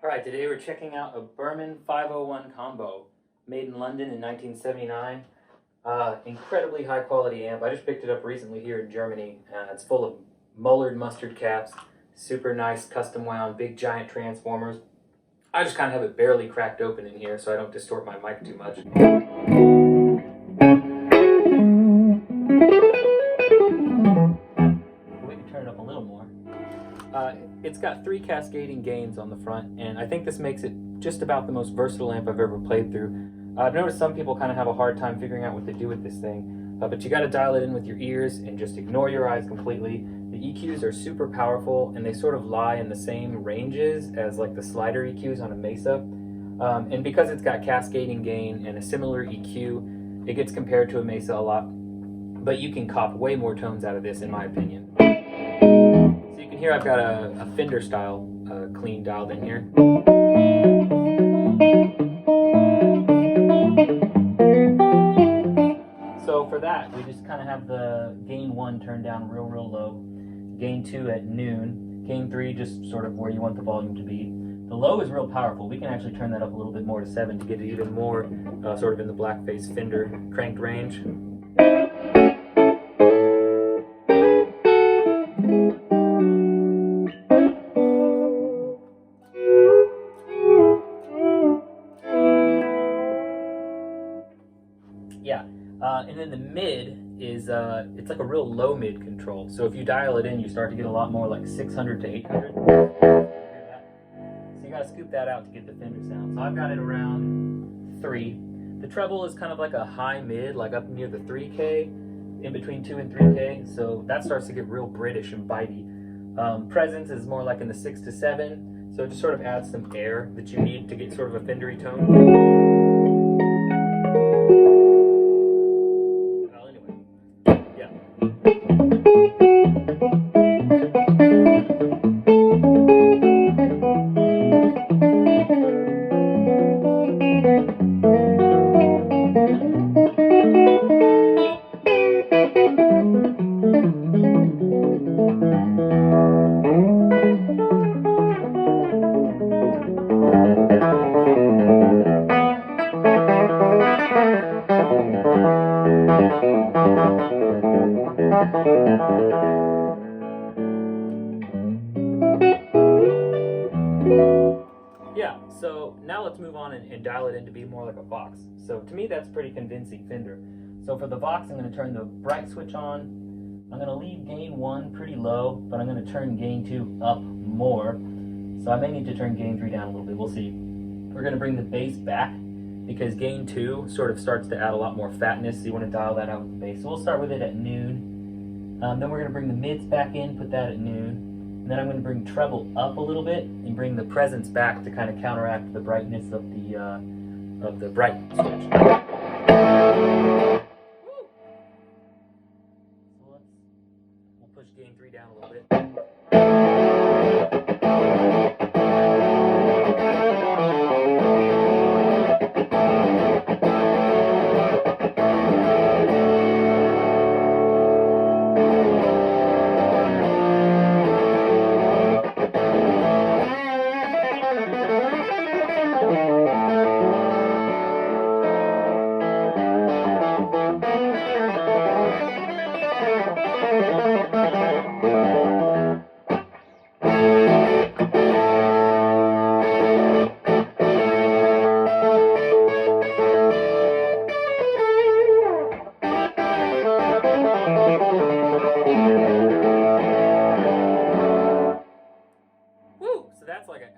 Alright, today we're checking out a Burman 501 combo made in London in 1979. Incredibly high quality amp. I just picked it up recently here in Germany. It's full of Mullard mustard caps, super nice custom wound, big giant transformers. I just kind of have it barely cracked open in here so I don't distort my mic too much. We can turn it up a little more. It's got 3 cascading gains on the front, and I think this makes it just about the most versatile amp I've ever played through. I've noticed some people kind of have a hard time figuring out what to do with this thing, but you got to dial it in with your ears and just ignore your eyes completely. The EQs are super powerful, and they sort of lie in the same ranges as like the slider EQs on a Mesa. And because it's got cascading gain and a similar EQ, it gets compared to a Mesa a lot, but you can cop way more tones out of this in my opinion. So you can hear I've got a Fender style clean dialed in here. So for that, we just kind of have the gain 1 turned down real low, gain 2 at noon, gain 3 just sort of where you want the volume to be. The low is real powerful. We can actually turn that up a little bit more to 7 to get it even more sort of in the blackface Fender cranked range. Yeah, and then the mid is, it's like a real low mid control. So if you dial it in, you start to get a lot more like 600 to 800. So you gotta scoop that out to get the Fender sound. So I've got it around 3. The treble is kind of like a high mid, like up near the 3K, in between 2 and 3K. So that starts to get real British and bitey. Presence is more like in the 6 to 7. So it just sort of adds some air that you need to get sort of a Fendery tone. Yeah, so now let's move on and dial it in to be more like a Vox. So to me that's pretty convincing Fender. So for the Vox, I'm going to turn the bright switch on. I'm going to leave gain 1 pretty low, but I'm going to turn gain 2 up more. So I may need to turn gain 3 down a little bit, we'll see. We're going to bring the bass back because gain 2 sort of starts to add a lot more fatness, so you want to dial that out with the bass. So we'll start with it at noon. Then we're going to bring the mids back in, put that at noon. And then I'm going to bring treble up a little bit and bring the presence back to kind of counteract the brightness of the bright switch. So we'll push gain 3 down a little bit.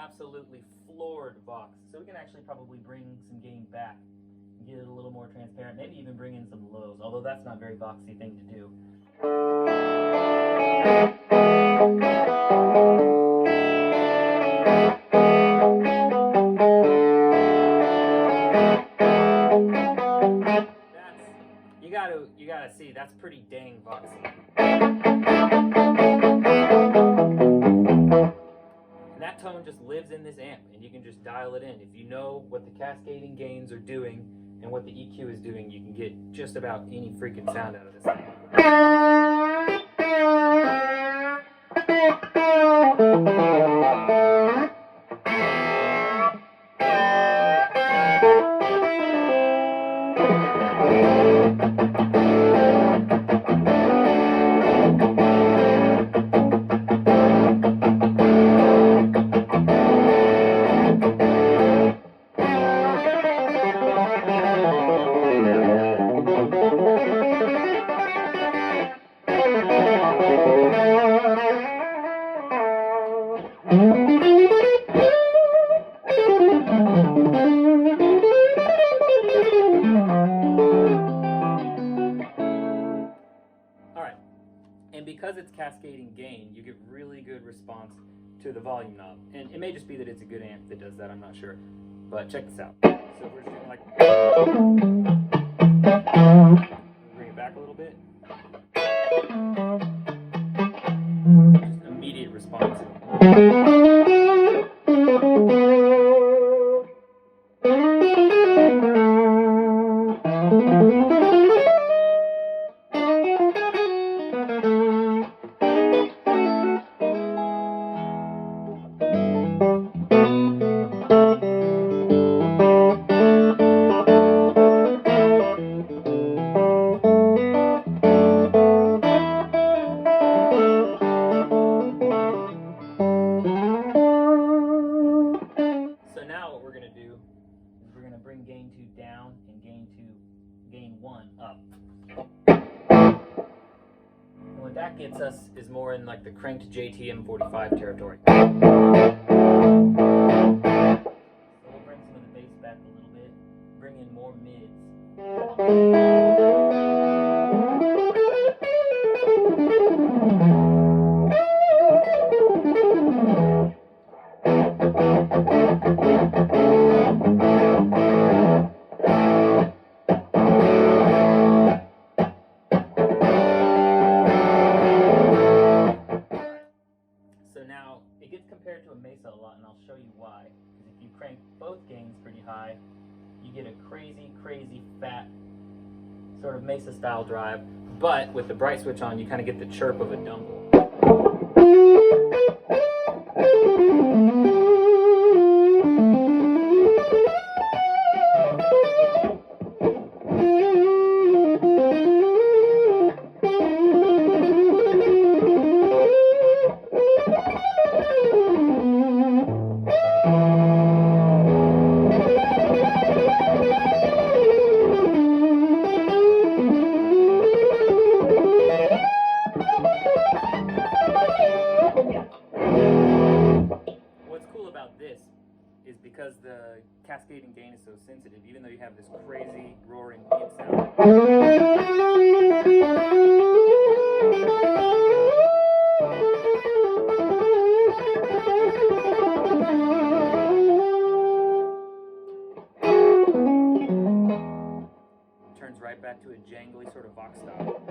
absolutely floored Vox. So we can actually probably bring some gain back, get it a little more transparent, maybe even bring in some lows, although that's not a very Voxy thing to do. You gotta see, that's pretty dang Voxy. And that tone just lives in this amp, and you can just dial it in. If you know what the cascading gains are doing and what the EQ is doing, you can get just about any freaking sound out of this amp. And because it's cascading gain, you get really good response to the volume knob. And it may just be that it's a good amp that does that, I'm not sure. But check this out. So we're just doing like... Bring it back a little bit. Just immediate response. Bring gain 2 down and gain 1 up. And what that gets us is more in like the cranked JTM 45 territory. So we'll bring some of the bass back a little bit, bring in more mids. Compared to a Mesa a lot, and I'll show you why. Because if you crank both gains pretty high, you get a crazy, crazy fat sort of Mesa style drive. But with the bright switch on, you kind of get the chirp of a Dumble. Because the cascading gain is so sensitive, even though you have this crazy roaring deep sound. Turns right back to a jangly sort of Vox style.